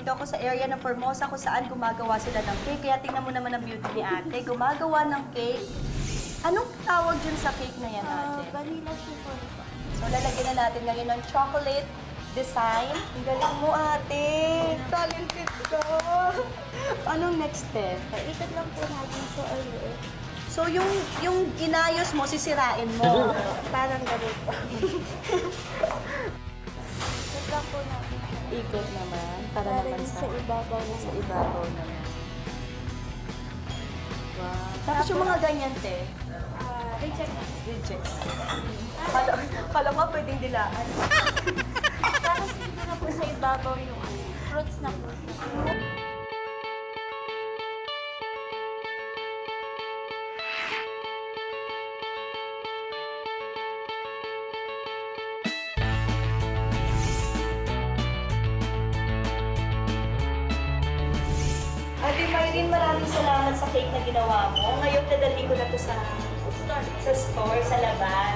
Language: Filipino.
nandito ako sa area ng Formosa kung saan gumagawa sila ng cake. Kaya tingnan mo naman ang beauty ni ate. Gumagawa ng cake. Anong tawag dyan sa cake na yan, ate? Vanilla chiffon po. So, lalagyan na natin ngayon ng chocolate design. Ang galing mo, ate. Talented ka. Anong next step? Ikot lang po natin sa oil. So, yung inayos mo, sisirain mo. Parang ganito. Ikot lang po natin. Ikot naman. Para naman sa ibabaw na sa ibabaw naman. Wow. Tapos yung mga ganyan, te. Reject. Reject. Kala nga pwedeng dilaan. Tapos dito na po sa ibabaw yung fruits na po. Ate Maylene, maraming salamat sa cake na ginawa mo. Ngayon, dadalhin ko na to sa store, sa labas.